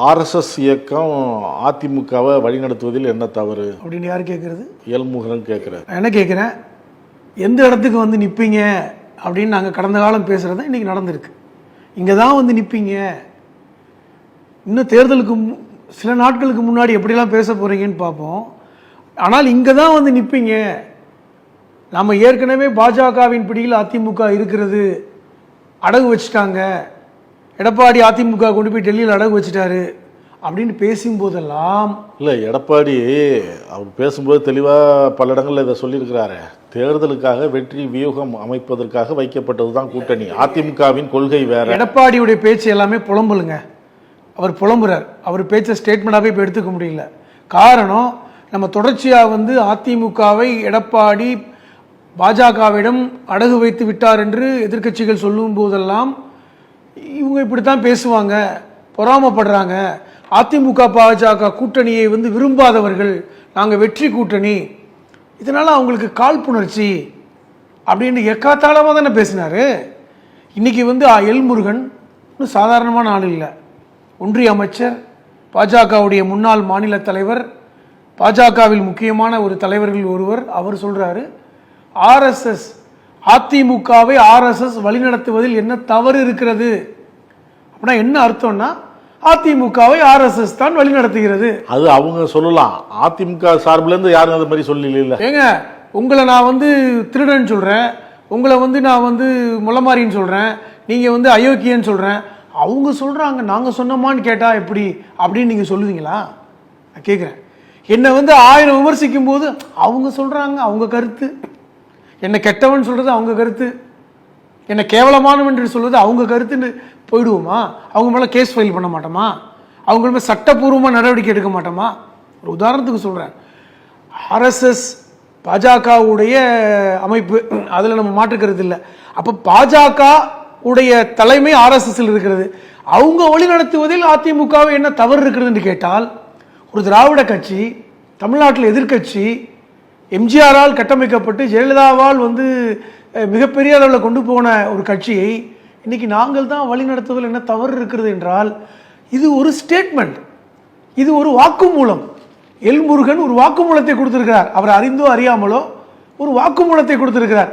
RSS இயக்கம் அதிமுகவை வழிநடத்துவதில் என்ன தவறு அப்படின்னு யார் கேட்குறது? எல்முருகன் கேட்குறாரு. நான் என்ன கேட்குறேன், எந்த இடத்துக்கு வந்து நிற்பீங்க அப்படின்னு நாங்கள் கடந்த காலம் பேசுகிறது தான் இன்றைக்கி நடந்திருக்கு. இங்கே தான் வந்து நிற்பீங்க, இன்னும் தேர்தலுக்கு சில நாட்களுக்கு முன்னாடி எப்படிலாம் பேச போகிறீங்கன்னு பார்ப்போம். ஆனால் இங்கே தான் வந்து நிற்பீங்க, நம்ம ஏற்கனவே பாஜகவின் பிடியில் அதிமுக இருக்கிறது, அடகு வச்சுட்டாங்க, எடப்பாடி அதிமுக கொண்டு போய் டெல்லியில் அடகு வச்சுட்டாரு அப்படின்னு பேசும்போதெல்லாம் இல்லை, எடப்பாடி அவர் பேசும்போது தெளிவாக பல இடங்களில் இதை சொல்லியிருக்கிறாரு. தேர்தலுக்காக வெற்றி வியூகம் அமைப்பதற்காக வைக்கப்பட்டது தான் கூட்டணி, அதிமுகவின் கொள்கை வேற. எடப்பாடியுடைய பேச்சு எல்லாமே புலம்பலுங்க, அவர் புலம்புறார். அவர் பேச்சை ஸ்டேட்மெண்ட்டாகவே இப்போ எடுத்துக்க முடியல. காரணம், நம்ம தொடர்ச்சியாக வந்து அதிமுகவை எடப்பாடி பாஜகவிடம் அடகு வைத்து விட்டார் என்று எதிர்க்கட்சிகள் சொல்லும் போதெல்லாம் இவங்க இப்படித்தான் பேசுவாங்க, பொறாமப்படுறாங்க, அதிமுக பாஜக கூட்டணியை வந்து விரும்பாதவர்கள், நாங்கள் வெற்றி கூட்டணி, இதனால அவங்களுக்கு காழ்ப்புணர்ச்சி அப்படின்னு எக்காத்தாளமாக தானே பேசினாரு. இன்னைக்கு வந்து எல்முருகன் சாதாரணமான ஆள் இல்லை, ஒன்றிய அமைச்சர், பாஜகவுடைய முன்னாள் மாநில தலைவர், பாஜகவில் முக்கியமான ஒரு தலைவர்கள் ஒருவர். அவர் சொல்றாரு, ஆர்எஸ்எஸ் அதிமுகவை ஆர்எஸ்எஸ் வழிநடத்துவதில் என்ன தவறு இருக்கிறது அப்படின்னா என்ன அர்த்தம்னா, அதிமுகவை ஆர்எஸ்எஸ் தான் வழிநடத்துகிறது. அது அவங்க சொல்லலாம், அதிமுக சார்பிலேருந்து யாரும் அது மாதிரி சொல்லல. ஏங்க, உங்களை நான் வந்து திருடன்னு சொல்றேன், உங்களை வந்து நான் வந்து முளமாரின்னு சொல்றேன், நீங்க வந்து அயோக்கியன்னு சொல்றேன், அவங்க சொல்றாங்க, நாங்க சொன்னோமான்னு கேட்டா எப்படி அப்படின்னு நீங்க சொல்லுவீங்களா? நான் கேட்குறேன். என்னை வந்து 1000 விமர்சிக்கும் போது அவங்க சொல்றாங்க, அவங்க கருத்து, என்னை கெட்டவன் சொல்றது அவங்க கருத்து, என்னை கேவலமானவன் என்று சொல்வது அவங்க கருத்துன்னு போயிடுவோமா? அவங்க மேலே கேஸ் ஃபைல் பண்ண மாட்டோமா? அவங்க மேலே சட்டப்பூர்வமாக நடவடிக்கை எடுக்க மாட்டோமா? ஒரு உதாரணத்துக்கு சொல்கிறேன், ஆர்எஸ்எஸ் பாஜகவுடைய அமைப்பு, அதில் நம்ம மாற்றுக்கிறது இல்லை. அப்போ பாஜக உடைய தலைமை ஆர்எஸ்எஸ்ஸில் இருக்கிறது, அவங்க வழி நடத்துவதில் அதிமுகவை என்ன தவறு இருக்கிறது என்று கேட்டால், ஒரு திராவிட கட்சி, தமிழ்நாட்டில் எதிர்கட்சி, எம்ஜிஆரால் கட்டமைக்கப்பட்டு ஜெயலலிதாவால் வந்து மிகப்பெரிய அளவில் கொண்டு போன ஒரு கட்சியை இன்னைக்கு நாங்கள் தான் வழி நடத்துவதில் என்ன தவறு இருக்கிறது என்றால், இது ஒரு ஸ்டேட்மெண்ட், இது ஒரு வாக்குமூலம். எல்முருகன் ஒரு வாக்குமூலத்தை கொடுத்திருக்கிறார், அவர் அறிந்தோ அறியாமலோ ஒரு வாக்குமூலத்தை கொடுத்திருக்கிறார்.